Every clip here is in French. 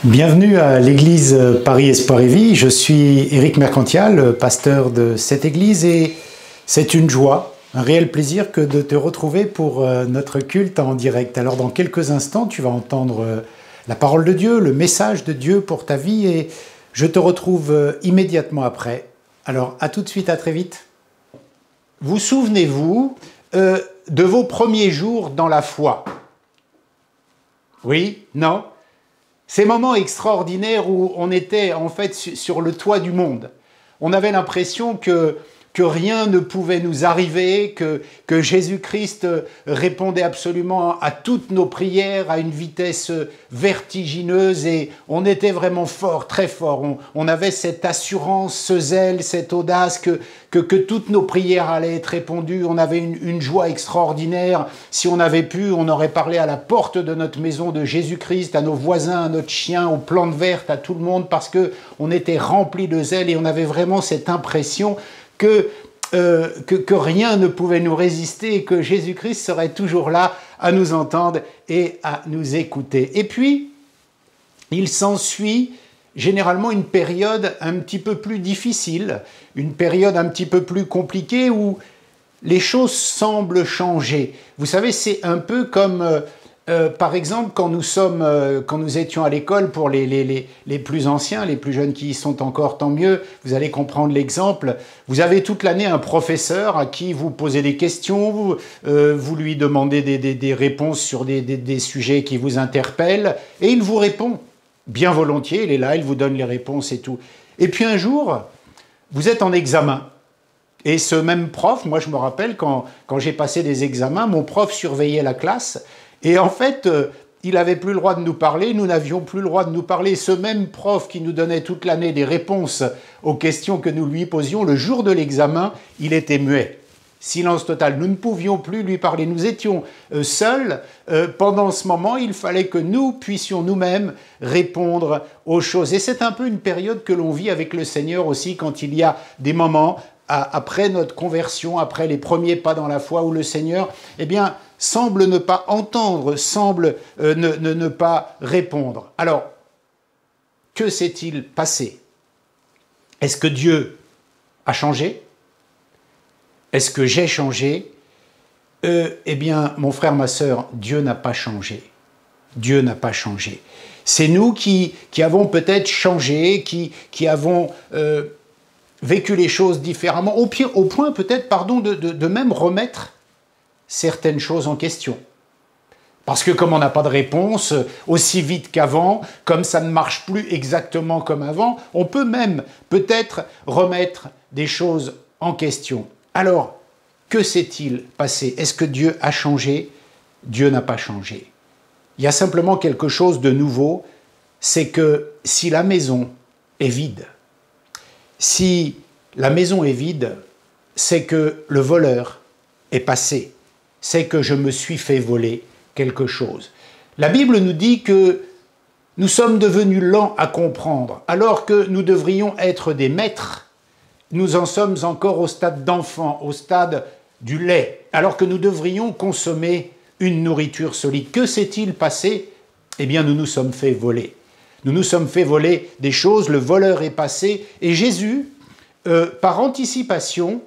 Bienvenue à l'église Paris Espoir et Vie. Je suis Éric Mercantial, pasteur de cette église, et c'est une joie, un réel plaisir que de te retrouver pour notre culte en direct. Alors dans quelques instants, tu vas entendre la parole de Dieu, le message de Dieu pour ta vie, et je te retrouve immédiatement après. Alors à tout de suite, à très vite. Vous souvenez-vous de vos premiers jours dans la foi? Oui? Non? Ces moments extraordinaires où on était en fait sur le toit du monde. On avait l'impression que rien ne pouvait nous arriver, que Jésus-Christ répondait absolument à toutes nos prières à une vitesse vertigineuse, et on était vraiment fort, très fort. On avait cette assurance, ce zèle, cette audace que toutes nos prières allaient être répondues. On avait une joie extraordinaire. Si on avait pu, on aurait parlé à la porte de notre maison de Jésus-Christ, à nos voisins, à notre chien, aux plantes vertes, à tout le monde, parce qu'on était remplis de zèle et on avait vraiment cette impression que rien ne pouvait nous résister et que Jésus-Christ serait toujours là à nous entendre et à nous écouter. Et puis, il s'ensuit généralement une période un petit peu plus difficile, une période un petit peu plus compliquée où les choses semblent changer. Vous savez, c'est un peu comme... par exemple, quand nous étions à l'école, pour les plus anciens, les plus jeunes qui y sont encore, tant mieux, vous allez comprendre l'exemple. Vous avez toute l'année un professeur à qui vous posez des questions, vous lui demandez des réponses sur des sujets qui vous interpellent, et il vous répond bien volontiers, il est là, il vous donne les réponses et tout. Et puis un jour, vous êtes en examen. Et ce même prof, moi je me rappelle quand j'ai passé des examens, mon prof surveillait la classe. Et en fait, il n'avait plus le droit de nous parler, nous n'avions plus le droit de nous parler. Ce même prof qui nous donnait toute l'année des réponses aux questions que nous lui posions, le jour de l'examen, il était muet. Silence total. Nous ne pouvions plus lui parler. Nous étions seuls. Pendant ce moment, il fallait que nous puissions nous-mêmes répondre aux choses. Et c'est un peu une période que l'on vit avec le Seigneur aussi, quand il y a des moments, après notre conversion, après les premiers pas dans la foi, où le Seigneur, semble ne pas entendre, semble ne pas répondre. Alors, que s'est-il passé? Est-ce que Dieu a changé? Est-ce que j'ai changé? Mon frère, ma sœur, Dieu n'a pas changé. Dieu n'a pas changé. C'est nous qui avons peut-être changé, qui avons vécu les choses différemment, au point peut-être, de même remettre certaines choses en question. Parce que comme on n'a pas de réponse aussi vite qu'avant, comme ça ne marche plus exactement comme avant, on peut même peut-être remettre des choses en question. Alors, que s'est-il passé? Est-ce que Dieu a changé? Dieu n'a pas changé. Il y a simplement quelque chose de nouveau, c'est que si la maison est vide, si la maison est vide, c'est que le voleur est passé. C'est que je me suis fait voler quelque chose. La Bible nous dit que nous sommes devenus lents à comprendre, alors que nous devrions être des maîtres. Nous en sommes encore au stade d'enfant, au stade du lait, alors que nous devrions consommer une nourriture solide. Que s'est-il passé? Nous nous sommes fait voler. Nous nous sommes fait voler des choses, le voleur est passé, et Jésus, par anticipation,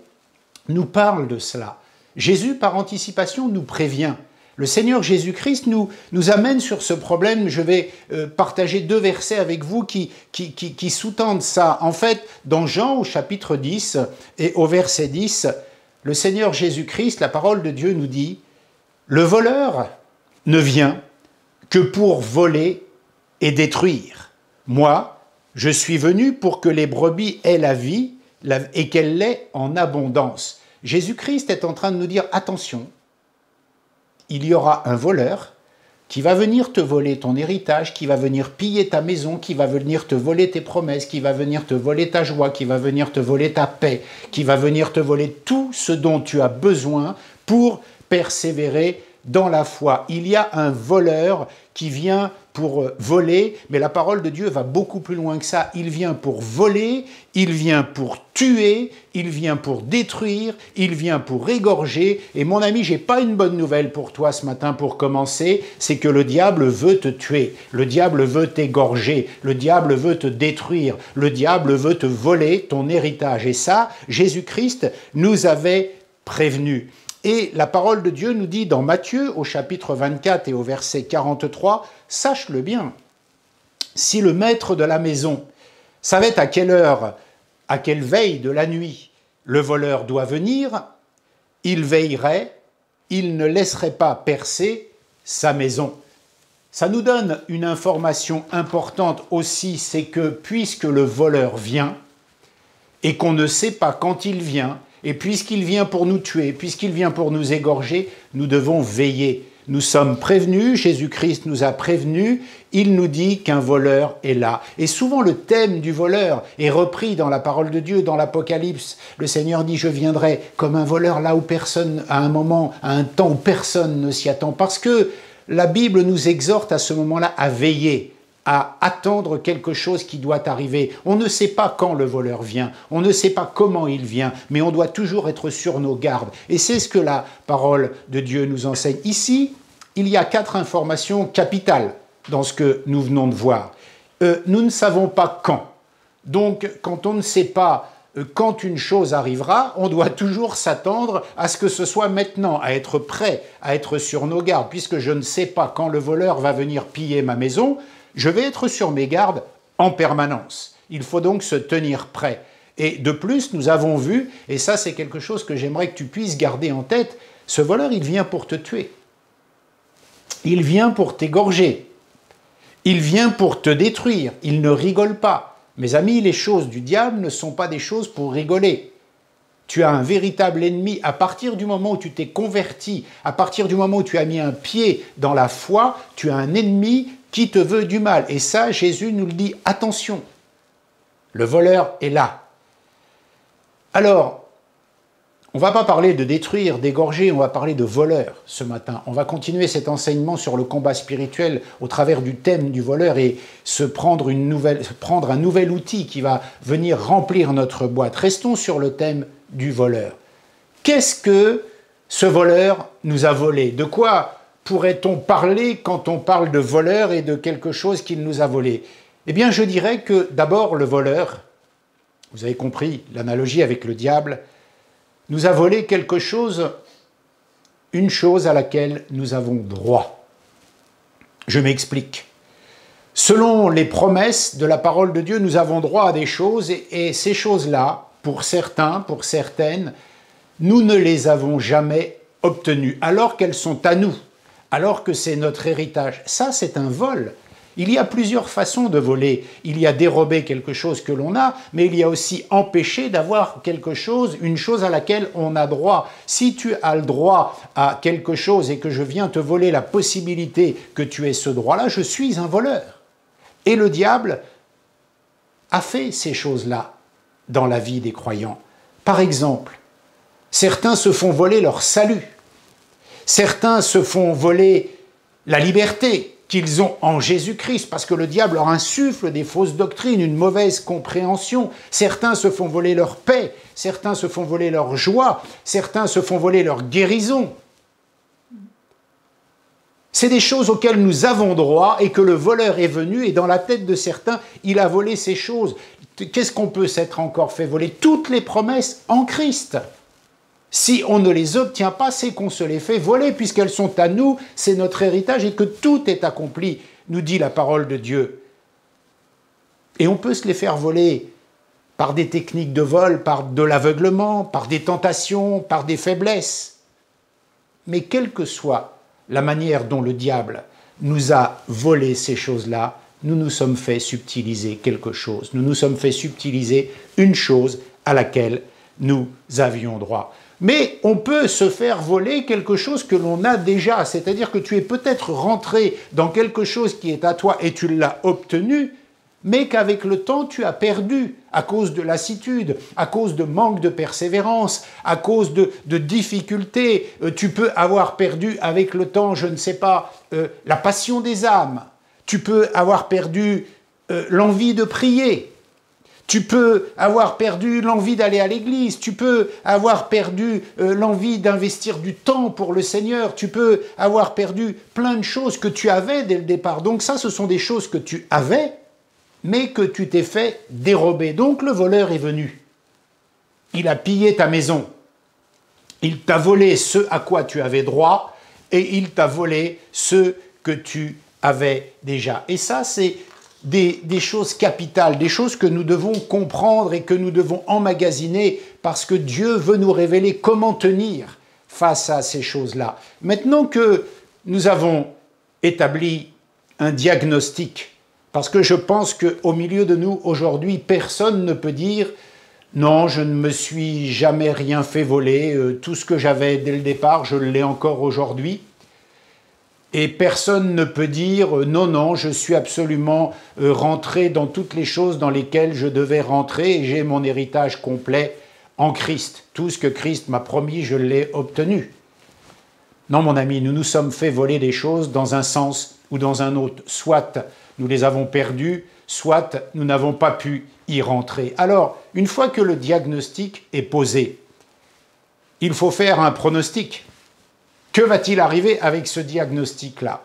nous parle de cela. Jésus, par anticipation, nous prévient. Le Seigneur Jésus-Christ nous amène sur ce problème. Je vais partager 2 versets avec vous qui sous-tendent ça. En fait, dans Jean, au chapitre 10 et au verset 10, le Seigneur Jésus-Christ, la parole de Dieu nous dit « Le voleur ne vient que pour voler et détruire. Moi, je suis venu pour que les brebis aient la vie et qu'elle l'ait en abondance. » Jésus-Christ est en train de nous dire, attention, il y aura un voleur qui va venir te voler ton héritage, qui va venir piller ta maison, qui va venir te voler tes promesses, qui va venir te voler ta joie, qui va venir te voler ta paix, qui va venir te voler tout ce dont tu as besoin pour persévérer dans la foi. Il y a un voleur qui vient pour voler, mais la parole de Dieu va beaucoup plus loin que ça. Il vient pour voler, il vient pour tuer, il vient pour détruire, il vient pour égorger. Et mon ami, j'ai pas une bonne nouvelle pour toi ce matin pour commencer, c'est que le diable veut te tuer, le diable veut t'égorger, le diable veut te détruire, le diable veut te voler ton héritage. Et ça, Jésus-Christ nous avait prévenu. Et la parole de Dieu nous dit dans Matthieu, au chapitre 24 et au verset 43, « Sache-le bien, si le maître de la maison savait à quelle heure, à quelle veille de la nuit le voleur doit venir, il veillerait, il ne laisserait pas percer sa maison. » Ça nous donne une information importante aussi, c'est que puisque le voleur vient, et qu'on ne sait pas quand il vient, et puisqu'il vient pour nous tuer, puisqu'il vient pour nous égorger, nous devons veiller. Nous sommes prévenus, Jésus-Christ nous a prévenus, il nous dit qu'un voleur est là. Et souvent le thème du voleur est repris dans la parole de Dieu, dans l'Apocalypse. Le Seigneur dit « Je viendrai comme un voleur là où personne, à un moment, à un temps où personne ne s'y attend ». Parce que la Bible nous exhorte à ce moment-là à veiller, à attendre quelque chose qui doit arriver. On ne sait pas quand le voleur vient, on ne sait pas comment il vient, mais on doit toujours être sur nos gardes. Et c'est ce que la parole de Dieu nous enseigne. Ici, il y a 4 informations capitales dans ce que nous venons de voir. Nous ne savons pas quand. Donc, quand on ne sait pas quand une chose arrivera, on doit toujours s'attendre à ce que ce soit maintenant, à être prêt, à être sur nos gardes. Puisque je ne sais pas quand le voleur va venir piller ma maison, je vais être sur mes gardes en permanence. Il faut donc se tenir prêt. Et de plus, nous avons vu, et ça c'est quelque chose que j'aimerais que tu puisses garder en tête, ce voleur, il vient pour te tuer. Il vient pour t'égorger. Il vient pour te détruire. Il ne rigole pas. Mes amis, les choses du diable ne sont pas des choses pour rigoler. Tu as un véritable ennemi. À partir du moment où tu t'es converti, à partir du moment où tu as mis un pied dans la foi, tu as un ennemi qui te veut du mal. Et ça, Jésus nous le dit, attention, le voleur est là. Alors, on ne va pas parler de détruire, d'égorger, on va parler de voleur ce matin. On va continuer cet enseignement sur le combat spirituel au travers du thème du voleur et prendre un nouvel outil qui va venir remplir notre boîte. Restons sur le thème du voleur. Qu'est-ce que ce voleur nous a volé? De quoi pourrait-on parler quand on parle de voleur et de quelque chose qu'il nous a volé? Eh bien, je dirais que d'abord, le voleur, vous avez compris l'analogie avec le diable, nous a volé quelque chose, une chose à laquelle nous avons droit. Je m'explique. Selon les promesses de la parole de Dieu, nous avons droit à des choses et ces choses-là, pour certains, pour certaines, nous ne les avons jamais obtenues, alors qu'elles sont à nous, alors que c'est notre héritage. Ça, c'est un vol. Il y a plusieurs façons de voler. Il y a dérober quelque chose que l'on a, mais il y a aussi empêcher d'avoir quelque chose, une chose à laquelle on a droit. Si tu as le droit à quelque chose et que je viens te voler la possibilité que tu aies ce droit-là, je suis un voleur. Et le diable a fait ces choses-là dans la vie des croyants. Par exemple, certains se font voler leur salut. Certains se font voler la liberté qu'ils ont en Jésus-Christ, parce que le diable leur insuffle des fausses doctrines, une mauvaise compréhension. Certains se font voler leur paix, certains se font voler leur joie, certains se font voler leur guérison. C'est des choses auxquelles nous avons droit et que le voleur est venu et dans la tête de certains, il a volé ces choses. Qu'est-ce qu'on peut s'être encore fait voler? Toutes les promesses en Christ. Si on ne les obtient pas, c'est qu'on se les fait voler, puisqu'elles sont à nous, c'est notre héritage, et que tout est accompli, nous dit la parole de Dieu. Et on peut se les faire voler par des techniques de vol, par de l'aveuglement, par des tentations, par des faiblesses. Mais quelle que soit la manière dont le diable nous a volé ces choses-là, nous nous sommes fait subtiliser quelque chose. Nous nous sommes fait subtiliser une chose à laquelle nous avions droit. Mais on peut se faire voler quelque chose que l'on a déjà, c'est-à-dire que tu es peut-être rentré dans quelque chose qui est à toi et tu l'as obtenu, mais qu'avec le temps, tu as perdu à cause de lassitude, à cause de manque de persévérance, à cause de difficultés. Tu peux avoir perdu avec le temps, je ne sais pas, la passion des âmes. Tu peux avoir perdu l'envie de prier. Tu peux avoir perdu l'envie d'aller à l'église, tu peux avoir perdu l'envie d'investir du temps pour le Seigneur, tu peux avoir perdu plein de choses que tu avais dès le départ. Donc ça, ce sont des choses que tu avais, mais que tu t'es fait dérober. Donc le voleur est venu. Il a pillé ta maison. Il t'a volé ce à quoi tu avais droit et il t'a volé ce que tu avais déjà. Et ça, c'est des choses capitales, des choses que nous devons comprendre et que nous devons emmagasiner parce que Dieu veut nous révéler comment tenir face à ces choses-là. Maintenant que nous avons établi un diagnostic, parce que je pense qu'au milieu de nous aujourd'hui, personne ne peut dire « Non, je ne me suis jamais rien fait voler, tout ce que j'avais dès le départ, je l'ai encore aujourd'hui ». Et personne ne peut dire « Non, non, je suis absolument rentré dans toutes les choses dans lesquelles je devais rentrer et j'ai mon héritage complet en Christ. Tout ce que Christ m'a promis, je l'ai obtenu. » Non, mon ami, nous nous sommes fait voler des choses dans un sens ou dans un autre. Soit nous les avons perdues, soit nous n'avons pas pu y rentrer. Alors, une fois que le diagnostic est posé, il faut faire un pronostic. Que va-t-il arriver avec ce diagnostic-là?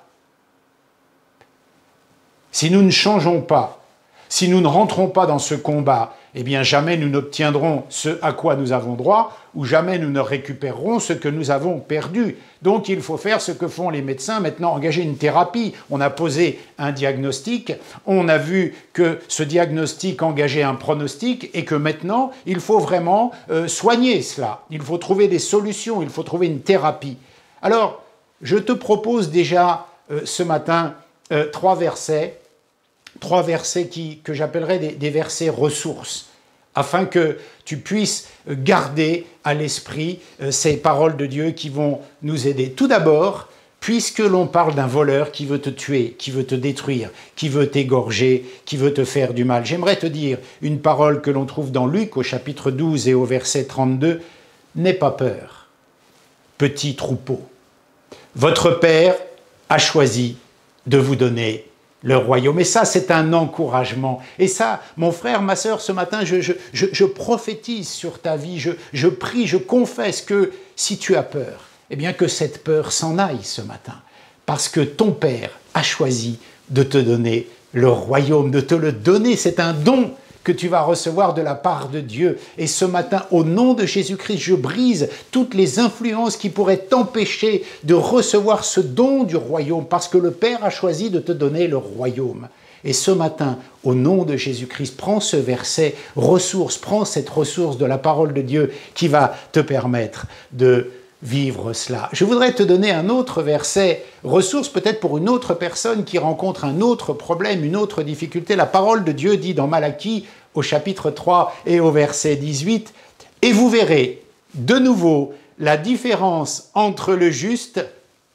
Si nous ne changeons pas, si nous ne rentrons pas dans ce combat, eh bien jamais nous n'obtiendrons ce à quoi nous avons droit, ou jamais nous ne récupérerons ce que nous avons perdu. Donc il faut faire ce que font les médecins, maintenant engager une thérapie. On a posé un diagnostic, on a vu que ce diagnostic engageait un pronostic, et que maintenant il faut vraiment soigner cela. Il faut trouver des solutions, il faut trouver une thérapie. Alors, je te propose déjà ce matin trois versets que j'appellerais des versets ressources, afin que tu puisses garder à l'esprit ces paroles de Dieu qui vont nous aider. Tout d'abord, puisque l'on parle d'un voleur qui veut te tuer, qui veut te détruire, qui veut t'égorger, qui veut te faire du mal, j'aimerais te dire une parole que l'on trouve dans Luc au chapitre 12 et au verset 32. « N'aie pas peur, petit troupeau. Votre Père a choisi de vous donner le royaume. » Et ça, c'est un encouragement. Et ça, mon frère, ma sœur, ce matin, je prophétise sur ta vie, je prie, je confesse que si tu as peur, eh bien que cette peur s'en aille ce matin. Parce que ton Père a choisi de te donner le royaume, de te le donner. C'est un don que tu vas recevoir de la part de Dieu. Et ce matin, au nom de Jésus-Christ, je brise toutes les influences qui pourraient t'empêcher de recevoir ce don du royaume, parce que le Père a choisi de te donner le royaume. Et ce matin, au nom de Jésus-Christ, prends ce verset ressource, prends cette ressource de la parole de Dieu qui va te permettre de vivre cela. Je voudrais te donner un autre verset, ressource peut-être pour une autre personne qui rencontre un autre problème, une autre difficulté. La parole de Dieu dit dans Malachie au chapitre 3 et au verset 18 « Et vous verrez de nouveau la différence entre le juste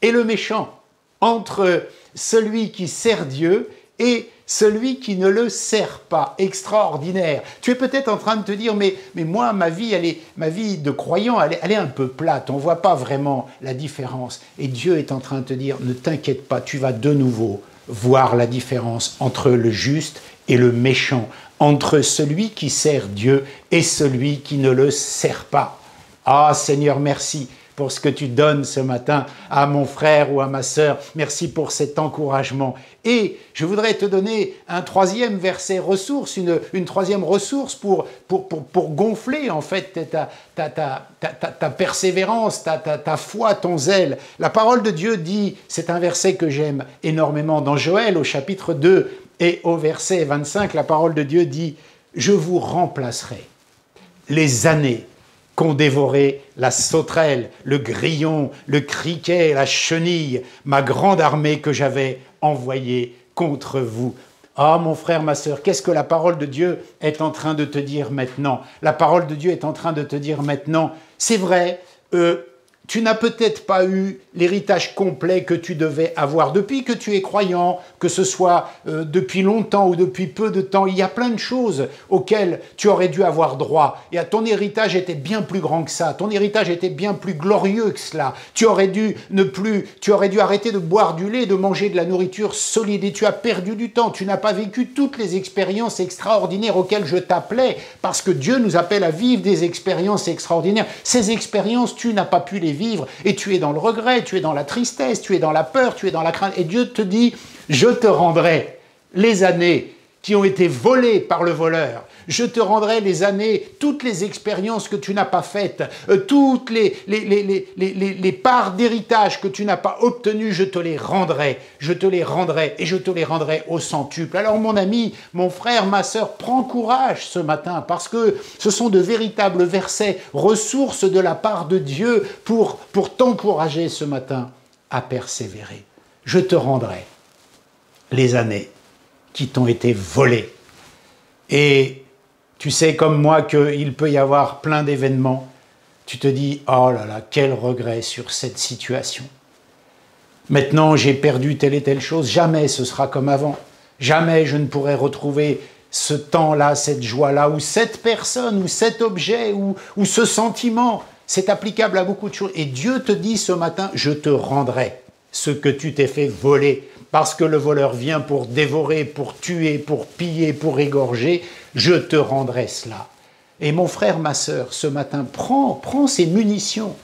et le méchant, entre celui qui sert Dieu et celui qui ne le sert pas. » Extraordinaire. Tu es peut-être en train de te dire, mais moi, ma vie de croyant, elle est un peu plate. On ne voit pas vraiment la différence. Et Dieu est en train de te dire, ne t'inquiète pas, tu vas de nouveau voir la différence entre le juste et le méchant, entre celui qui sert Dieu et celui qui ne le sert pas. Ah Seigneur, merci pour ce que tu donnes ce matin à mon frère ou à ma sœur. Merci pour cet encouragement. Et je voudrais te donner un troisième verset ressource, une troisième ressource pour gonfler en fait ta persévérance, ta foi, ton zèle. La parole de Dieu dit, c'est un verset que j'aime énormément, dans Joël au chapitre 2 et au verset 25, la parole de Dieu dit « Je vous remplacerai les années qu'ont dévoré la sauterelle, le grillon, le criquet, la chenille, ma grande armée que j'avais envoyée contre vous. » Ah, mon frère, ma sœur, qu'est-ce que la parole de Dieu est en train de te dire maintenant? La parole de Dieu est en train de te dire maintenant, c'est vrai, tu n'as peut-être pas eu l'héritage complet que tu devais avoir depuis que tu es croyant, que ce soit depuis longtemps ou depuis peu de temps. Il y a plein de choses auxquelles tu aurais dû avoir droit. Et ton héritage était bien plus grand que ça. Ton héritage était bien plus glorieux que cela. Tu aurais dû arrêter de boire du lait, de manger de la nourriture solide. Et tu as perdu du temps. Tu n'as pas vécu toutes les expériences extraordinaires auxquelles je t'appelais, parce que Dieu nous appelle à vivre des expériences extraordinaires. Ces expériences, tu n'as pas pu les vivre et tu es dans le regret, tu es dans la tristesse, tu es dans la peur, tu es dans la crainte. Et Dieu te dit, je te rendrai les années qui ont été volées par le voleur. Je te rendrai les années, toutes les expériences que tu n'as pas faites, toutes les parts d'héritage que tu n'as pas obtenues, je te les rendrai. Je te les rendrai et je te les rendrai au centuple. Alors mon ami, mon frère, ma sœur, prends courage ce matin parce que ce sont de véritables versets, ressources de la part de Dieu pour t'encourager ce matin à persévérer. Je te rendrai les années qui t'ont été volées. Et tu sais comme moi qu'il peut y avoir plein d'événements. Tu te dis, oh là là, quel regret sur cette situation. Maintenant, j'ai perdu telle et telle chose. Jamais ce sera comme avant. Jamais je ne pourrai retrouver ce temps-là, cette joie-là, ou cette personne, ou cet objet, ou ce sentiment. C'est applicable à beaucoup de choses. Et Dieu te dit ce matin, je te rendrai ce que tu t'es fait voler. Parce que le voleur vient pour dévorer, pour tuer, pour piller, pour égorger, je te rendrai cela. Et mon frère, ma sœur, ce matin, prends ces munitions.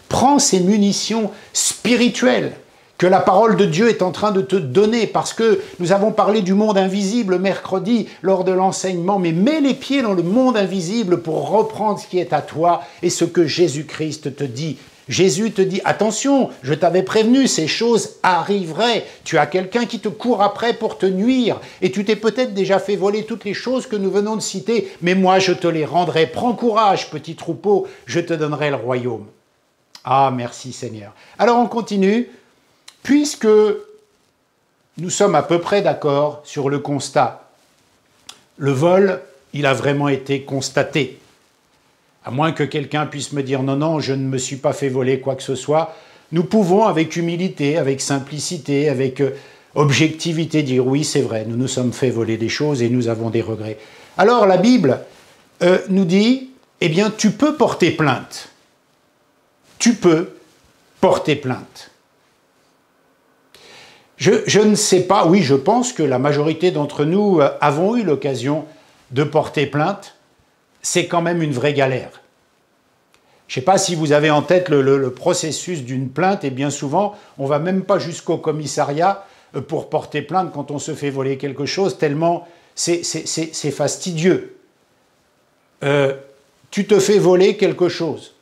Prends ces munitions spirituelles que la parole de Dieu est en train de te donner, parce que nous avons parlé du monde invisible mercredi lors de l'enseignement, mais mets les pieds dans le monde invisible pour reprendre ce qui est à toi et ce que Jésus-Christ te dit. Jésus te dit, attention, je t'avais prévenu, ces choses arriveraient. Tu as quelqu'un qui te court après pour te nuire et tu t'es peut-être déjà fait voler toutes les choses que nous venons de citer, mais moi je te les rendrai. Prends courage, petit troupeau, je te donnerai le royaume. Ah, merci Seigneur. Alors on continue, puisque nous sommes à peu près d'accord sur le constat. Le vol, il a vraiment été constaté. À moins que quelqu'un puisse me dire « Non, non, je ne me suis pas fait voler quoi que ce soit », nous pouvons, avec humilité, avec simplicité, avec objectivité, dire « Oui, c'est vrai, nous nous sommes fait voler des choses et nous avons des regrets. » Alors la Bible nous dit « Eh bien, tu peux porter plainte. Tu peux porter plainte. » Je ne sais pas, oui, je pense que la majorité d'entre nous avons eu l'occasion de porter plainte. C'est quand même une vraie galère. Je ne sais pas si vous avez en tête le processus d'une plainte, et bien souvent, on ne va même pas jusqu'au commissariat pour porter plainte quand on se fait voler quelque chose, tellement c'est fastidieux. Tu te fais voler quelque chose.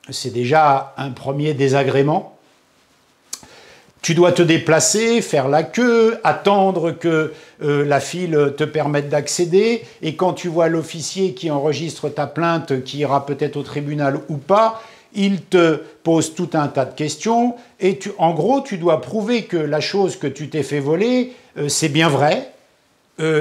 C'est déjà un premier désagrément. Tu dois te déplacer, faire la queue, attendre que la file te permette d'accéder. Et quand tu vois l'officier qui enregistre ta plainte, qui ira peut-être au tribunal ou pas, il te pose tout un tas de questions. Et en gros, tu dois prouver que la chose que tu t'es fait voler, c'est bien vrai,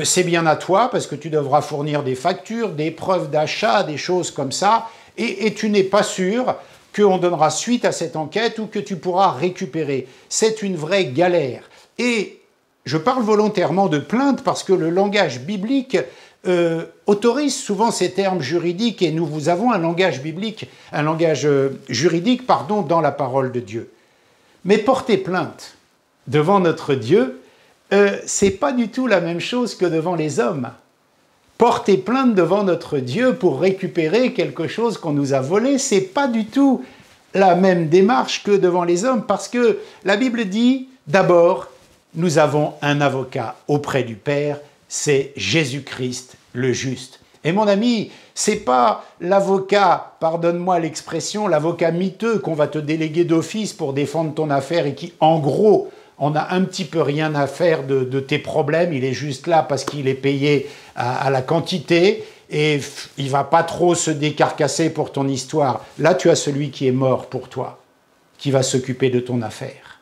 c'est bien à toi, parce que tu devras fournir des factures, des preuves d'achat, des choses comme ça. Et tu n'es pas sûr qu'on donnera suite à cette enquête ou que tu pourras récupérer. C'est une vraie galère. Et je parle volontairement de plainte parce que le langage biblique autorise souvent ces termes juridiques et nous avons un langage biblique, un langage juridique, pardon, dans la parole de Dieu. Mais porter plainte devant notre Dieu, c'est pas du tout la même chose que devant les hommes. Porter plainte devant notre Dieu pour récupérer quelque chose qu'on nous a volé, c'est pas du tout la même démarche que devant les hommes, parce que la Bible dit, d'abord, nous avons un avocat auprès du Père, c'est Jésus-Christ le juste. Et mon ami, c'est pas l'avocat, pardonne-moi l'expression, l'avocat miteux qu'on va te déléguer d'office pour défendre ton affaire et qui, en gros, on a un petit peu rien à faire de tes problèmes, il est juste là parce qu'il est payé à la quantité et il ne va pas trop se décarcasser pour ton histoire. Là, tu as celui qui est mort pour toi, qui va s'occuper de ton affaire.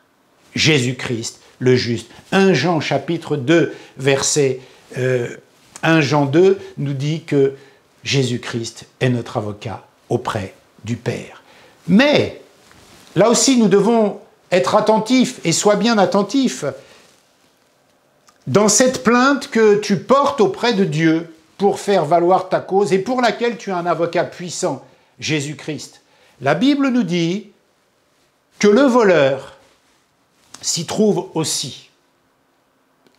Jésus-Christ, le juste. 1 Jean chapitre 2, verset 1 Jean 2 nous dit que Jésus-Christ est notre avocat auprès du Père. Mais Là aussi, nous devons être attentifs, et sois bien attentif, dans cette plainte que tu portes auprès de Dieu pour faire valoir ta cause et pour laquelle tu as un avocat puissant, Jésus-Christ. La Bible nous dit que le voleur s'y trouve aussi.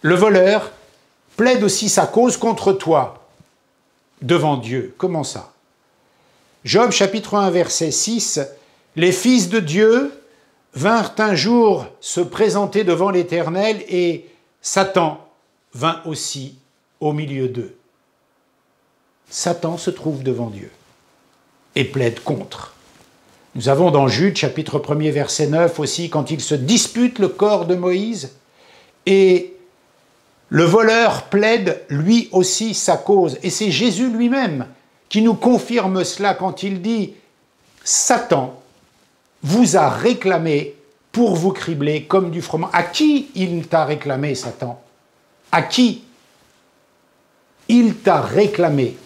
Le voleur plaide aussi sa cause contre toi devant Dieu. Comment ça? Job chapitre 1 verset 6, « Les fils de Dieu vinrent un jour se présenter devant l'Éternel et Satan vint aussi au milieu d'eux. » Satan se trouve devant Dieu et plaide contre. Nous avons dans Jude chapitre 1 verset 9 aussi, quand il se dispute le corps de Moïse, et le voleur plaide lui aussi sa cause. Et c'est Jésus lui-même qui nous confirme cela quand il dit « Satan vous a réclamé pour vous cribler comme du froment. » À qui il t'a réclamé, Satan? À qui il t'a réclamé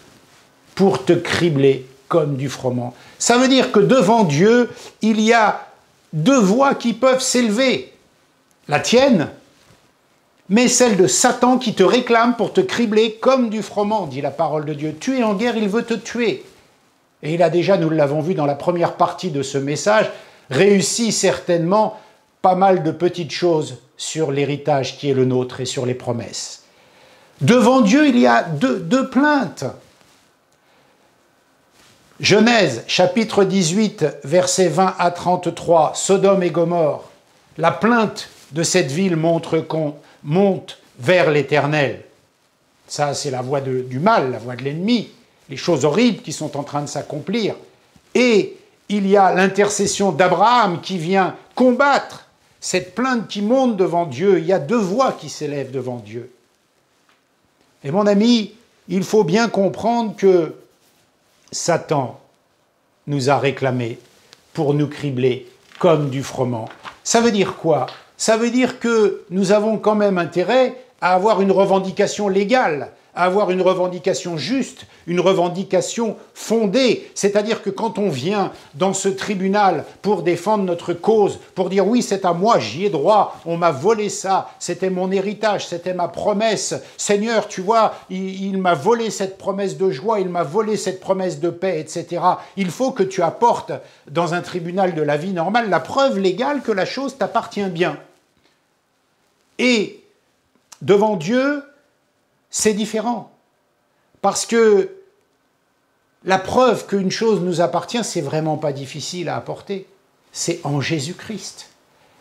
pour te cribler comme du froment? Ça veut dire que devant Dieu, il y a deux voix qui peuvent s'élever. La tienne, mais celle de Satan qui te réclame pour te cribler comme du froment, dit la parole de Dieu. Tu es en guerre, il veut te tuer. Et il a déjà, nous l'avons vu dans la première partie de ce message, réussi certainement pas mal de petites choses sur l'héritage qui est le nôtre et sur les promesses. Devant Dieu, il y a deux plaintes. Genèse, chapitre 18, versets 20 à 33, Sodome et Gomorrhe. La plainte de cette ville montre qu'on monte vers l'Éternel. Ça, c'est la voie du mal, la voie de l'ennemi, les choses horribles qui sont en train de s'accomplir. Et il y a l'intercession d'Abraham qui vient combattre cette plainte qui monte devant Dieu. Il y a deux voix qui s'élèvent devant Dieu. Et mon ami, il faut bien comprendre que Satan nous a réclamé pour nous cribler comme du froment. Ça veut dire quoi? Ça veut dire que nous avons quand même intérêt à avoir une revendication légale, à avoir une revendication juste, une revendication fondée. C'est-à-dire que quand on vient dans ce tribunal pour défendre notre cause, pour dire oui, c'est à moi, j'y ai droit, on m'a volé ça, c'était mon héritage, c'était ma promesse. Seigneur, tu vois, il m'a volé cette promesse de joie, il m'a volé cette promesse de paix, etc. Il faut que tu apportes dans un tribunal de la vie normale la preuve légale que la chose t'appartient bien. Et devant Dieu, c'est différent. Parce que la preuve qu'une chose nous appartient, c'est vraiment pas difficile à apporter. C'est en Jésus-Christ.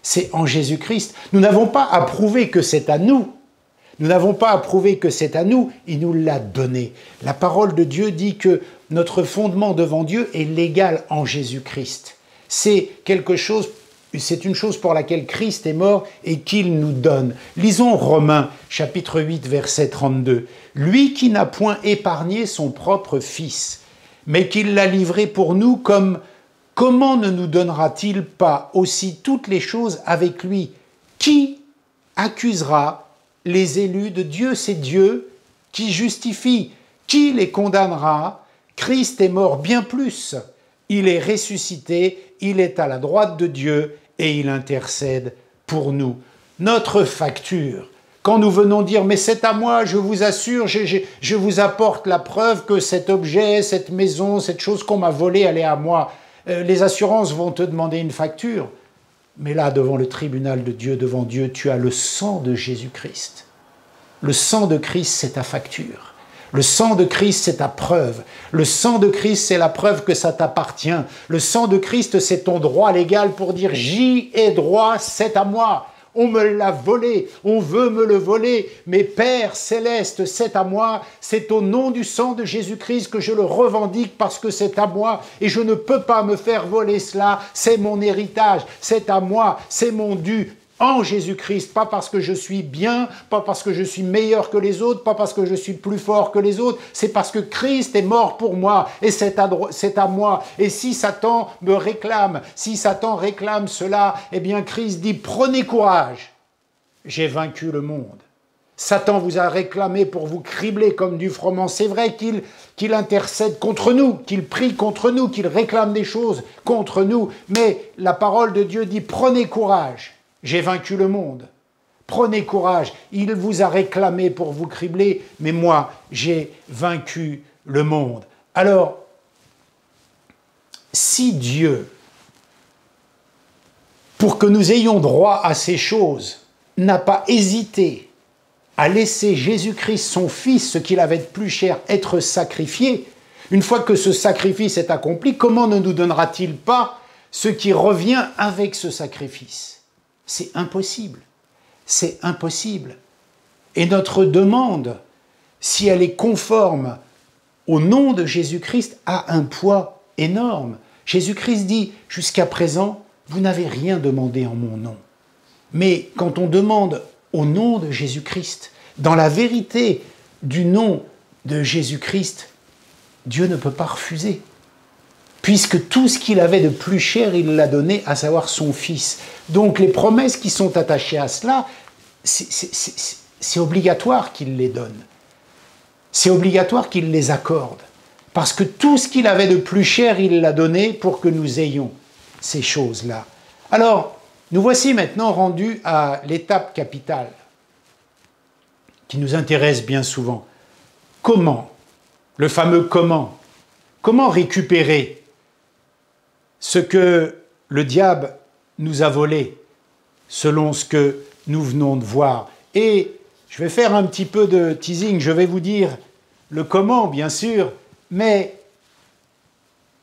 C'est en Jésus-Christ. Nous n'avons pas à prouver que c'est à nous. Nous n'avons pas à prouver que c'est à nous. Il nous l'a donné. La parole de Dieu dit que notre fondement devant Dieu est légal en Jésus-Christ. C'est quelque chose. C'est une chose pour laquelle Christ est mort et qu'il nous donne. Lisons Romains, chapitre 8, verset 32. « Lui qui n'a point épargné son propre Fils, mais qui l'a livré pour nous, comment ne nous donnera-t-il pas aussi toutes les choses avec lui? Qui accusera les élus de Dieu? C'est Dieu qui justifie. Qui les condamnera? Christ est mort bien plus. Il est ressuscité, il est à la droite de Dieu et il intercède pour nous. » Notre facture, quand nous venons dire « mais c'est à moi, je vous assure, je vous apporte la preuve que cet objet, cette maison, cette chose qu'on m'a volée, elle est à moi », les assurances vont te demander une facture. Mais là, devant le tribunal de Dieu, devant Dieu, tu as le sang de Jésus-Christ. Le sang de Christ, c'est ta facture. Le sang de Christ, c'est ta preuve. Le sang de Christ, c'est la preuve que ça t'appartient. Le sang de Christ, c'est ton droit légal pour dire « j'y ai droit, c'est à moi ». On me l'a volé, on veut me le voler, mais Père céleste, c'est à moi, c'est au nom du sang de Jésus-Christ que je le revendique parce que c'est à moi et je ne peux pas me faire voler cela, c'est mon héritage, c'est à moi, c'est mon dû. En Jésus-Christ, pas parce que je suis bien, pas parce que je suis meilleur que les autres, pas parce que je suis plus fort que les autres, c'est parce que Christ est mort pour moi et c'est à moi. Et si Satan me réclame, si Satan réclame cela, eh bien Christ dit « prenez courage, j'ai vaincu le monde ». Satan vous a réclamé pour vous cribler comme du froment. C'est vrai qu'il intercède contre nous, qu'il prie contre nous, qu'il réclame des choses contre nous. Mais la parole de Dieu dit, prenez courage, j'ai vaincu le monde. Prenez courage, il vous a réclamé pour vous cribler, mais moi, j'ai vaincu le monde. Alors, si Dieu, pour que nous ayons droit à ces choses, n'a pas hésité à laisser Jésus-Christ, son Fils, ce qu'il avait de plus cher, être sacrifié, une fois que ce sacrifice est accompli, comment ne nous donnera-t-il pas ce qui revient avec ce sacrifice? C'est impossible. C'est impossible. Et notre demande, si elle est conforme au nom de Jésus-Christ, a un poids énorme. Jésus-Christ dit, jusqu'à présent, vous n'avez rien demandé en mon nom. Mais quand on demande au nom de Jésus-Christ, dans la vérité du nom de Jésus-Christ, Dieu ne peut pas refuser. Puisque tout ce qu'il avait de plus cher, il l'a donné, à savoir son Fils. Donc les promesses qui sont attachées à cela, c'est obligatoire qu'il les donne. C'est obligatoire qu'il les accorde. Parce que tout ce qu'il avait de plus cher, il l'a donné pour que nous ayons ces choses-là. Alors, nous voici maintenant rendus à l'étape capitale, qui nous intéresse bien souvent. Comment? Le fameux comment. Comment récupérer ce que le diable nous a volé, selon ce que nous venons de voir? Et je vais faire un petit peu de teasing, je vais vous dire le comment, bien sûr, mais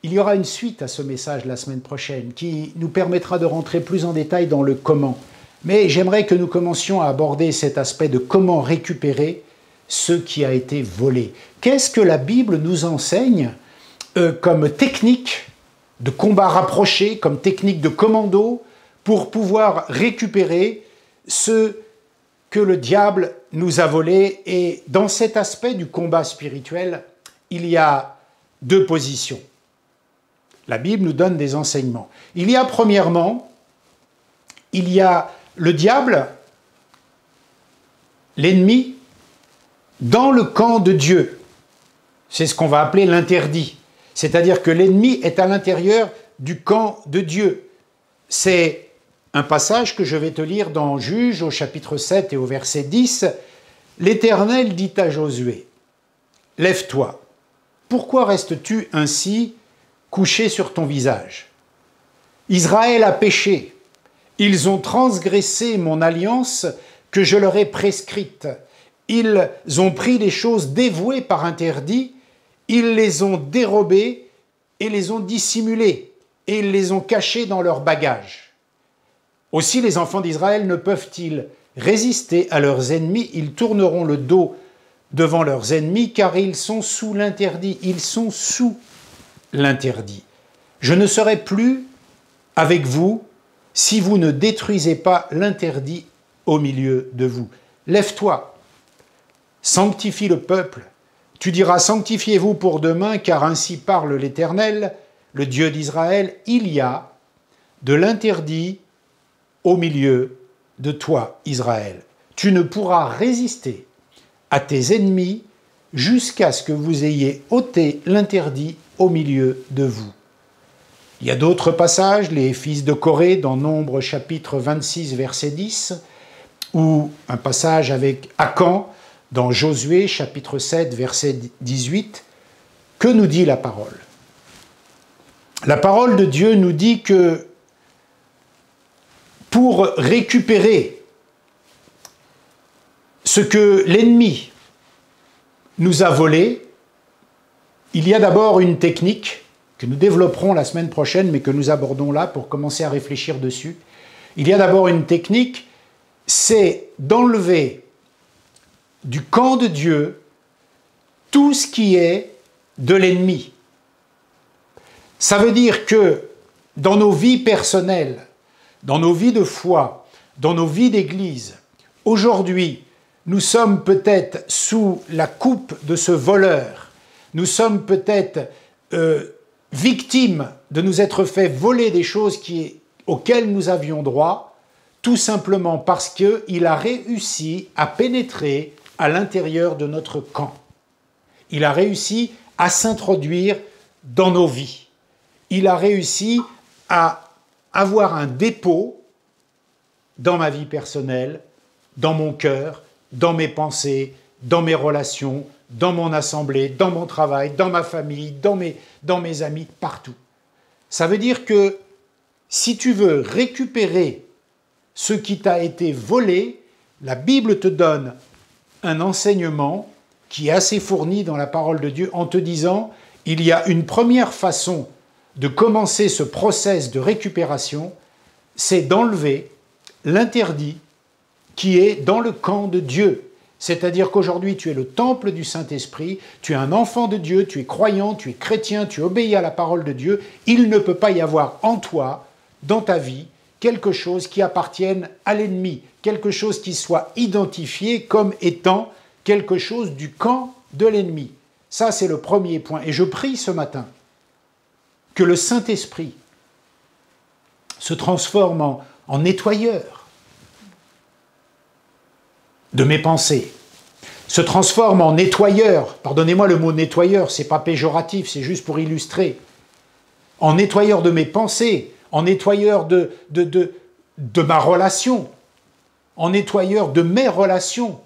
il y aura une suite à ce message la semaine prochaine qui nous permettra de rentrer plus en détail dans le comment. Mais j'aimerais que nous commencions à aborder cet aspect de comment récupérer ce qui a été volé. Qu'est-ce que la Bible nous enseigne comme technique de combat rapproché, comme technique de commando, pour pouvoir récupérer ce que le diable nous a volé? Et dans cet aspect du combat spirituel, il y a deux positions. La Bible nous donne des enseignements. Il y a premièrement, il y a le diable, l'ennemi, dans le camp de Dieu. C'est ce qu'on va appeler l'interdit. C'est-à-dire que l'ennemi est à l'intérieur du camp de Dieu. C'est un passage que je vais te lire dans Juges, au chapitre 7 et au verset 10. L'Éternel dit à Josué, « Lève-toi, pourquoi restes-tu ainsi couché sur ton visage? Israël a péché, ils ont transgressé mon alliance que je leur ai prescrite. Ils ont pris les choses dévouées par interdit, ils les ont dérobées et les ont dissimulées, et ils les ont cachées dans leurs bagages. Aussi les enfants d'Israël ne peuvent-ils résister à leurs ennemis, ils tourneront le dos devant leurs ennemis, car ils sont sous l'interdit, ils sont sous l'interdit. Je ne serai plus avec vous si vous ne détruisez pas l'interdit au milieu de vous. Lève-toi, sanctifie le peuple. Tu diras, sanctifiez-vous pour demain, car ainsi parle l'Éternel, le Dieu d'Israël, il y a de l'interdit au milieu de toi, Israël. Tu ne pourras résister à tes ennemis jusqu'à ce que vous ayez ôté l'interdit au milieu de vous. Il y a d'autres passages, les fils de Corée, dans Nombre chapitre 26, verset 10, ou un passage avec Akan, dans Josué chapitre 7, verset 18. Que nous dit la parole? La parole de Dieu nous dit que pour récupérer ce que l'ennemi nous a volé, il y a d'abord une technique que nous développerons la semaine prochaine, mais que nous abordons là pour commencer à réfléchir dessus. Il y a d'abord une technique, c'est d'enlever du camp de Dieu tout ce qui est de l'ennemi. Ça veut dire que dans nos vies personnelles, dans nos vies de foi, dans nos vies d'église, aujourd'hui, nous sommes peut-être sous la coupe de ce voleur, nous sommes peut-être victimes de nous être fait voler des choses auxquelles nous avions droit. tout simplement parce qu'il a réussi à pénétrer à l'intérieur de notre camp. Il a réussi à s'introduire dans nos vies. Il a réussi à avoir un dépôt dans ma vie personnelle, dans mon cœur, dans mes pensées, dans mes relations, dans mon assemblée, dans mon travail, dans ma famille, dans mes amis, partout. Ça veut dire que si tu veux récupérer ce qui t'a été volé, la Bible te donne un enseignement qui est assez fourni dans la parole de Dieu en te disant il y a une première façon de commencer ce process de récupération, c'est d'enlever l'interdit qui est dans le camp de Dieu. C'est-à-dire qu'aujourd'hui, tu es le temple du Saint-Esprit, tu es un enfant de Dieu, tu es croyant, tu es chrétien, tu obéis à la parole de Dieu. Il ne peut pas y avoir en toi, dans ta vie, quelque chose qui appartienne à l'ennemi, quelque chose qui soit identifié comme étant quelque chose du camp de l'ennemi. Ça, c'est le premier point. Et je prie ce matin que le Saint-Esprit se transforme en nettoyeur de mes pensées, se transforme en nettoyeur, pardonnez-moi le mot nettoyeur, c'est pas péjoratif, c'est juste pour illustrer, en nettoyeur de mes pensées, en nettoyeur de ma relation, en nettoyeur de mes relations,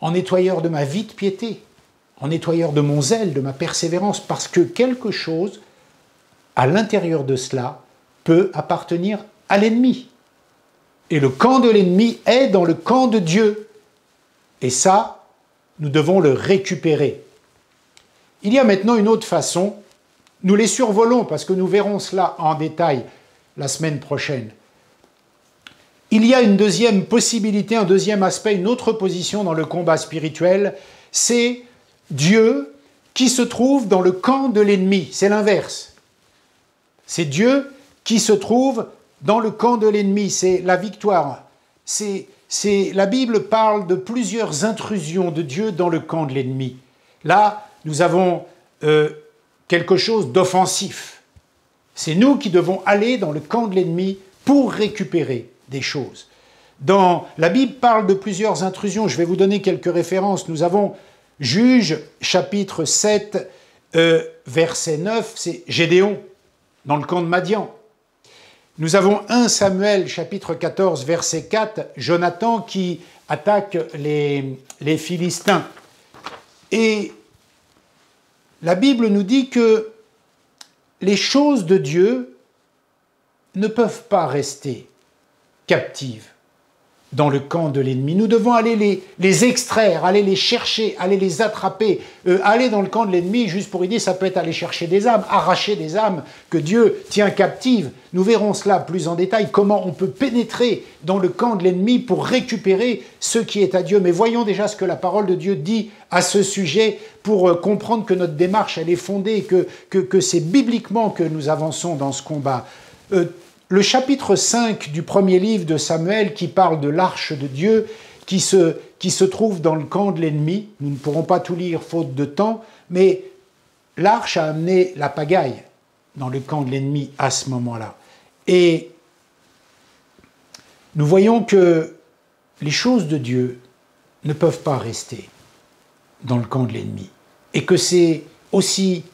en nettoyeur de ma vie de piété, en nettoyeur de mon zèle, de ma persévérance, parce que quelque chose, à l'intérieur de cela, peut appartenir à l'ennemi. Et le camp de l'ennemi est dans le camp de Dieu. Et ça, nous devons le récupérer. Il y a maintenant une autre façon, nous les survolons parce que nous verrons cela en détail la semaine prochaine. Il y a une deuxième possibilité, un deuxième aspect, une autre position dans le combat spirituel, c'est Dieu qui se trouve dans le camp de l'ennemi. C'est l'inverse. C'est Dieu qui se trouve dans le camp de l'ennemi. C'est la victoire. La Bible parle de plusieurs intrusions de Dieu dans le camp de l'ennemi. Là, nous avons quelque chose d'offensif. C'est nous qui devons aller dans le camp de l'ennemi pour récupérer des choses. La Bible parle de plusieurs intrusions. Je vais vous donner quelques références. Nous avons Juges, chapitre 7, verset 9, c'est Gédéon, dans le camp de Madian. Nous avons 1 Samuel, chapitre 14, verset 4, Jonathan qui attaque les Philistins. Et la Bible nous dit que les choses de Dieu ne peuvent pas rester captives dans le camp de l'ennemi. Nous devons aller les extraire, aller les chercher, aller les attraper. Aller dans le camp de l'ennemi, juste pour aider, ça peut être aller chercher des âmes, arracher des âmes que Dieu tient captives. Nous verrons cela plus en détail, comment on peut pénétrer dans le camp de l'ennemi pour récupérer ce qui est à Dieu. Mais voyons déjà ce que la parole de Dieu dit à ce sujet pour comprendre que notre démarche, elle est fondée, que c'est bibliquement que nous avançons dans ce combat. Le chapitre 5 du premier livre de Samuel qui parle de l'arche de Dieu qui se trouve dans le camp de l'ennemi, nous ne pourrons pas tout lire faute de temps, mais l'arche a amené la pagaille dans le camp de l'ennemi à ce moment-là. Et nous voyons que les choses de Dieu ne peuvent pas rester dans le camp de l'ennemi. Et que c'est aussi,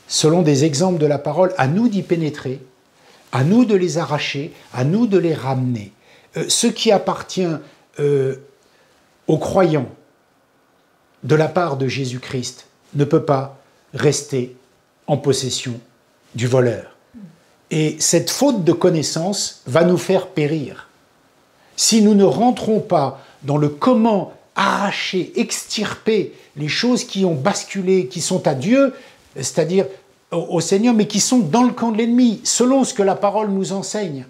selon des exemples de la parole, à nous d'y pénétrer, à nous de les arracher, à nous de les ramener. Ce qui appartient aux croyants de la part de Jésus-Christ ne peut pas rester en possession du voleur. Et cette faute de connaissance va nous faire périr. Si nous ne rentrons pas dans le comment arracher, extirper les choses qui ont basculé, qui sont à Dieu, c'est-à-dire au Seigneur, mais qui sont dans le camp de l'ennemi, selon ce que la parole nous enseigne,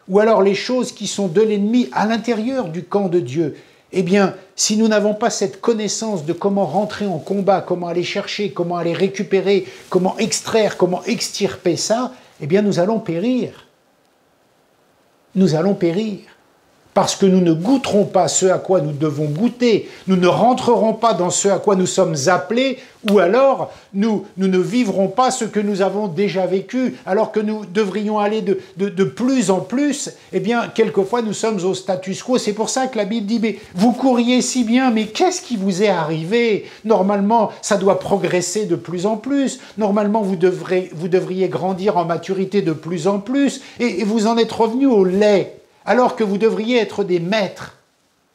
ou alors les choses qui sont de l'ennemi à l'intérieur du camp de Dieu, eh bien, si nous n'avons pas cette connaissance de comment rentrer en combat, comment aller chercher, comment aller récupérer, comment extraire, comment extirper ça, eh bien, nous allons périr. Nous allons périr. parce que nous ne goûterons pas ce à quoi nous devons goûter, nous ne rentrerons pas dans ce à quoi nous sommes appelés, ou alors nous ne vivrons pas ce que nous avons déjà vécu, alors que nous devrions aller de plus en plus, eh bien, quelquefois nous sommes au status quo. C'est pour ça que la Bible dit, mais vous couriez si bien, mais qu'est-ce qui vous est arrivé? Normalement, ça doit progresser de plus en plus. Normalement, vous devriez grandir en maturité de plus en plus, et vous en êtes revenu au lait, alors que vous devriez être des maîtres.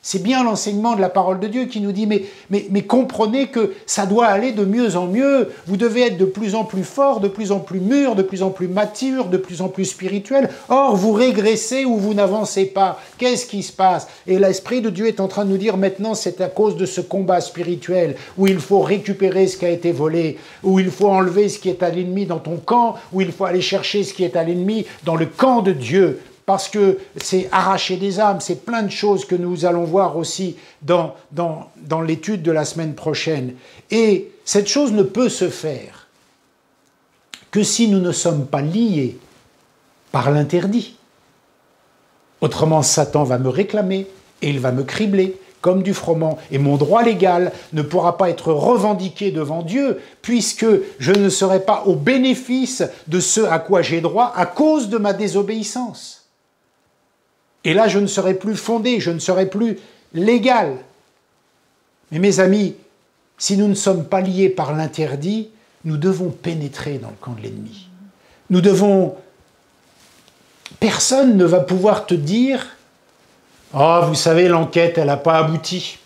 C'est bien l'enseignement de la parole de Dieu qui nous dit, mais comprenez que ça doit aller de mieux en mieux. Vous devez être de plus en plus fort, de plus en plus mûr, de plus en plus mature, de plus en plus spirituel. Or, vous régressez ou vous n'avancez pas. Qu'est-ce qui se passe? Et l'Esprit de Dieu est en train de nous dire maintenant, c'est à cause de ce combat spirituel où il faut récupérer ce qui a été volé, où il faut enlever ce qui est à l'ennemi dans ton camp, où il faut aller chercher ce qui est à l'ennemi dans le camp de Dieu. Parce que c'est arracher des âmes, c'est plein de choses que nous allons voir aussi dans l'étude de la semaine prochaine. Et cette chose ne peut se faire que si nous ne sommes pas liés par l'interdit. Autrement, Satan va me réclamer et il va me cribler comme du froment. Et mon droit légal ne pourra pas être revendiqué devant Dieu, puisque je ne serai pas au bénéfice de ce à quoi j'ai droit à cause de ma désobéissance. Et là, je ne serai plus fondé, je ne serai plus légal. Mais mes amis, si nous ne sommes pas liés par l'interdit, nous devons pénétrer dans le camp de l'ennemi. Nous devons... Personne ne va pouvoir te dire « Oh, vous savez, l'enquête, elle n'a pas abouti.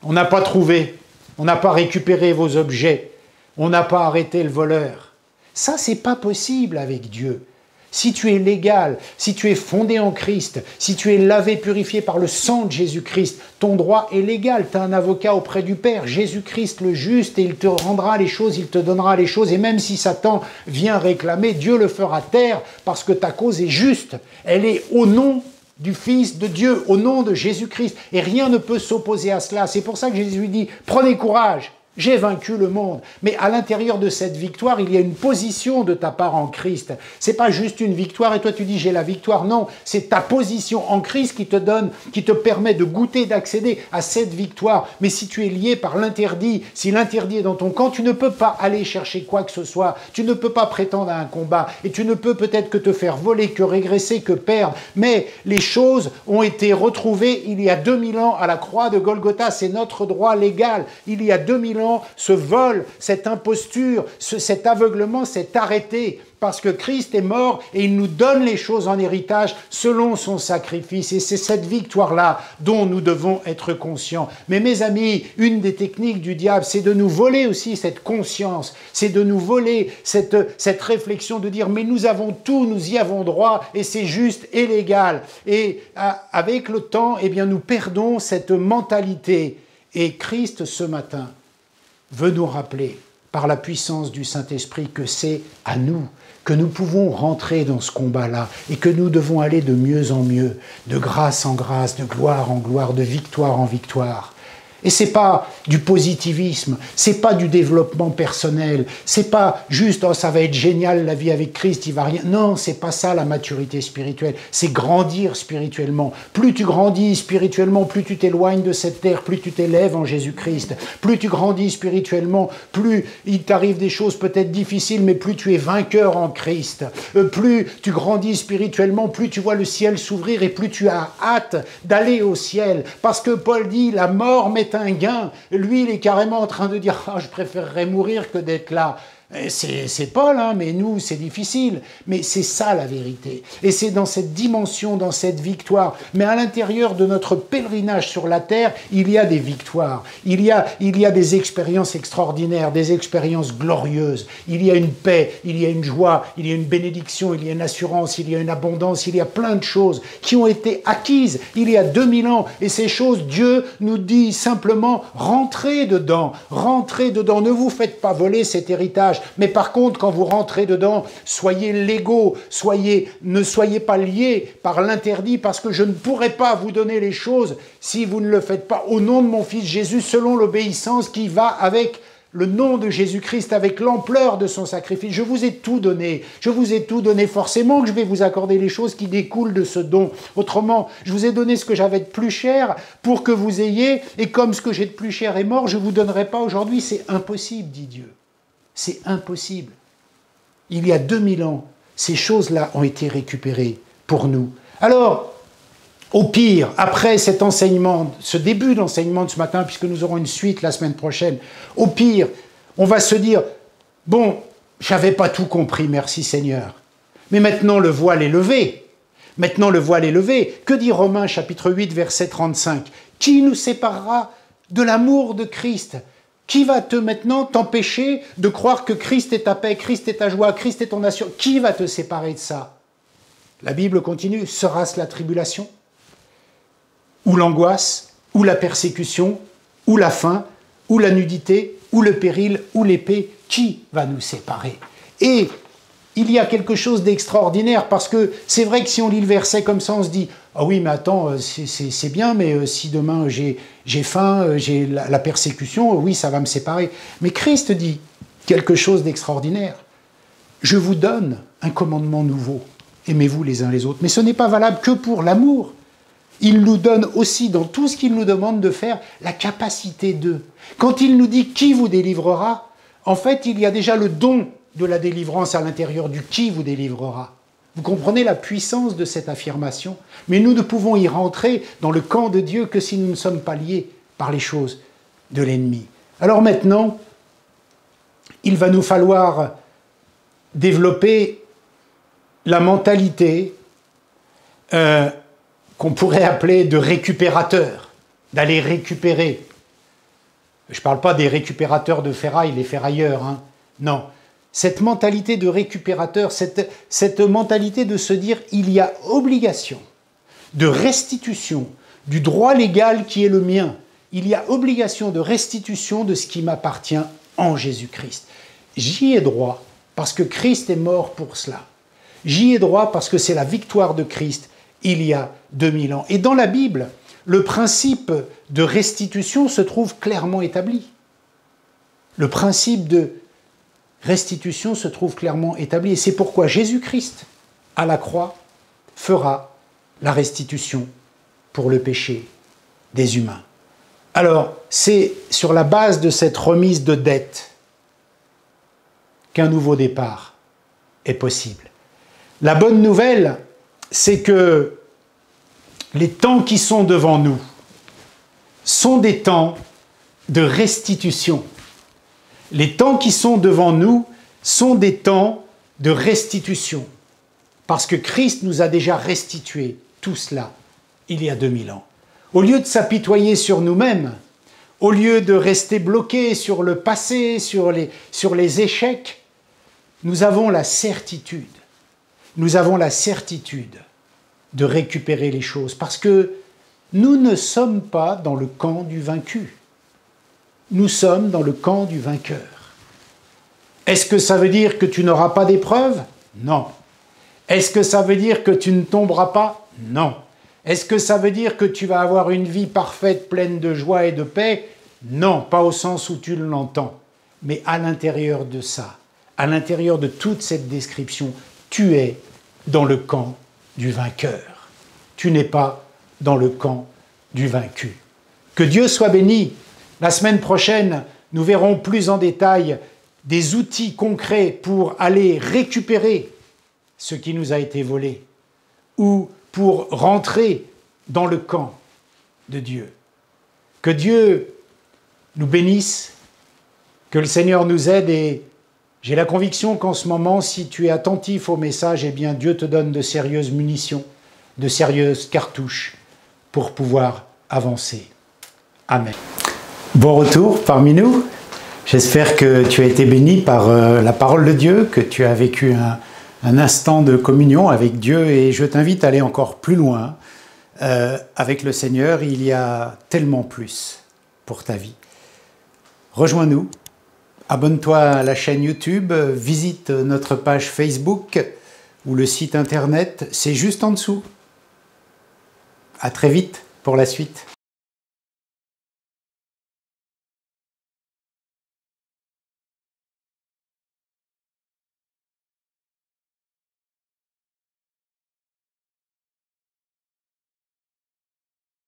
On n'a pas trouvé. On n'a pas récupéré vos objets. On n'a pas arrêté le voleur. » Ça, c'est pas possible avec Dieu. Si tu es légal, si tu es fondé en Christ, si tu es lavé, purifié par le sang de Jésus-Christ, ton droit est légal. Tu as un avocat auprès du Père, Jésus-Christ le juste, et il te rendra les choses, il te donnera les choses. Et même si Satan vient réclamer, Dieu le fera taire parce que ta cause est juste. Elle est au nom du Fils de Dieu, au nom de Jésus-Christ. Et rien ne peut s'opposer à cela. C'est pour ça que Jésus dit, prenez courage. J'ai vaincu le monde. Mais à l'intérieur de cette victoire, il y a une position de ta part en Christ. C'est pas juste une victoire et toi tu dis j'ai la victoire. Non, c'est ta position en Christ qui te donne, qui te permet de goûter, d'accéder à cette victoire. Mais si tu es lié par l'interdit, si l'interdit est dans ton camp, tu ne peux pas aller chercher quoi que ce soit. Tu ne peux pas prétendre à un combat et tu ne peux peut-être que te faire voler, que régresser, que perdre. Mais les choses ont été retrouvées il y a 2000 ans à la croix de Golgotha. C'est notre droit légal. Il y a 2000 ans, ce vol, cette imposture, cet aveuglement s'est arrêté parce que Christ est mort et il nous donne les choses en héritage selon son sacrifice. Et c'est cette victoire-là dont nous devons être conscients. Mais mes amis, une des techniques du diable, c'est de nous voler aussi cette conscience, c'est de nous voler cette réflexion de dire « mais nous avons tout, nous y avons droit et c'est juste et légal ». Et avec le temps, eh bien, nous perdons cette mentalité. Et Christ, ce matin, veut nous rappeler, par la puissance du Saint-Esprit, que c'est à nous, que nous pouvons rentrer dans ce combat-là et que nous devons aller de mieux en mieux, de grâce en grâce, de gloire en gloire, de victoire en victoire. Et c'est pas du positivisme, c'est pas du développement personnel, c'est pas juste « oh, ça va être génial la vie avec Christ, il va rien ». Non, c'est pas ça la maturité spirituelle, c'est grandir spirituellement. Plus tu grandis spirituellement, plus tu t'éloignes de cette terre, plus tu t'élèves en Jésus-Christ. Plus tu grandis spirituellement, plus il t'arrive des choses peut-être difficiles, mais plus tu es vainqueur en Christ. Plus tu grandis spirituellement, plus tu vois le ciel s'ouvrir et plus tu as hâte d'aller au ciel. Parce que Paul dit « la mort m'est un gain ». Lui, il est carrément en train de dire « ah, je préférerais mourir que d'être là ». C'est Paul, hein, mais nous, c'est difficile. Mais c'est ça la vérité. Et c'est dans cette dimension, dans cette victoire. Mais à l'intérieur de notre pèlerinage sur la terre, il y a des victoires. Il y a des expériences extraordinaires, des expériences glorieuses. Il y a une paix, il y a une joie, il y a une bénédiction, il y a une assurance, il y a une abondance, il y a plein de choses qui ont été acquises il y a 2000 ans. Et ces choses, Dieu nous dit simplement, rentrez dedans, ne vous faites pas voler cet héritage. Mais par contre, quand vous rentrez dedans, soyez légaux, ne soyez pas liés par l'interdit, parce que je ne pourrai pas vous donner les choses si vous ne le faites pas au nom de mon Fils Jésus, selon l'obéissance qui va avec le nom de Jésus-Christ avec l'ampleur de son sacrifice. Je vous ai tout donné. Je vous ai tout donné. Forcément que je vais vous accorder les choses qui découlent de ce don. Autrement, je vous ai donné ce que j'avais de plus cher pour que vous ayez, et comme ce que j'ai de plus cher est mort, je ne vous donnerai pas aujourd'hui. C'est impossible, dit Dieu. C'est impossible. Il y a 2000 ans, ces choses-là ont été récupérées pour nous. Alors, au pire, après cet enseignement, ce début d'enseignement de ce matin, puisque nous aurons une suite la semaine prochaine, au pire, on va se dire, bon, j'avais pas tout compris, merci Seigneur. Mais maintenant le voile est levé. Maintenant le voile est levé. Que dit Romains chapitre 8, verset 35 ? Qui nous séparera de l'amour de Christ ? Qui va maintenant t'empêcher de croire que Christ est ta paix, Christ est ta joie, Christ est ton assurance ? Qui va te séparer de ça ? La Bible continue, sera-ce la tribulation ? Ou l'angoisse, ou la persécution, ou la faim, ou la nudité, ou le péril, ou l'épée, qui va nous séparer ? Et il y a quelque chose d'extraordinaire, parce que c'est vrai que si on lit le verset comme ça, on se dit « Ah oui, mais attends, c'est bien, mais si demain j'ai faim, j'ai la persécution, oui, ça va me séparer. » Mais Christ dit quelque chose d'extraordinaire. « Je vous donne un commandement nouveau, aimez-vous les uns les autres. » Mais ce n'est pas valable que pour l'amour. Il nous donne aussi, dans tout ce qu'il nous demande de faire, la capacité de. Quand il nous dit « qui vous délivrera », en fait, il y a déjà le don de la délivrance à l'intérieur du « qui vous délivrera ». Vous comprenez la puissance de cette affirmation ? Mais nous ne pouvons y rentrer dans le camp de Dieu que si nous ne sommes pas liés par les choses de l'ennemi. Alors maintenant, il va nous falloir développer la mentalité qu'on pourrait appeler de récupérateur, d'aller récupérer. Je ne parle pas des récupérateurs de ferraille, les ferrailleurs, hein. Non. Cette mentalité de récupérateur, cette mentalité de se dire il y a obligation de restitution du droit légal qui est le mien. Il y a obligation de restitution de ce qui m'appartient en Jésus-Christ. J'y ai droit parce que Christ est mort pour cela. J'y ai droit parce que c'est la victoire de Christ il y a 2000 ans. Et dans la Bible, le principe de restitution se trouve clairement établi. Le principe de restitution se trouve clairement établi. Et c'est pourquoi Jésus-Christ, à la croix, fera la restitution pour le péché des humains. Alors, c'est sur la base de cette remise de dette qu'un nouveau départ est possible. La bonne nouvelle, c'est que les temps qui sont devant nous sont des temps de restitution. Les temps qui sont devant nous sont des temps de restitution, parce que Christ nous a déjà restitué tout cela il y a 2000 ans. Au lieu de s'apitoyer sur nous-mêmes, au lieu de rester bloqués sur le passé, sur les échecs, nous avons la certitude de récupérer les choses, parce que nous ne sommes pas dans le camp du vaincu. Nous sommes dans le camp du vainqueur. Est-ce que ça veut dire que tu n'auras pas d'épreuve ? Non. Est-ce que ça veut dire que tu ne tomberas pas ? Non. Est-ce que ça veut dire que tu vas avoir une vie parfaite, pleine de joie et de paix ? Non, pas au sens où tu l'entends. Mais à l'intérieur de ça, à l'intérieur de toute cette description, tu es dans le camp du vainqueur. Tu n'es pas dans le camp du vaincu. Que Dieu soit béni. La semaine prochaine, nous verrons plus en détail des outils concrets pour aller récupérer ce qui nous a été volé ou pour rentrer dans le camp de Dieu. Que Dieu nous bénisse, que le Seigneur nous aide, et j'ai la conviction qu'en ce moment, si tu es attentif au message, eh bien Dieu te donne de sérieuses munitions, de sérieuses cartouches pour pouvoir avancer. Amen. Bon retour parmi nous. J'espère que tu as été béni par la parole de Dieu, que tu as vécu un instant de communion avec Dieu, et je t'invite à aller encore plus loin avec le Seigneur. Il y a tellement plus pour ta vie. Rejoins-nous, abonne-toi à la chaîne YouTube, visite notre page Facebook ou le site internet, c'est juste en dessous. À très vite pour la suite.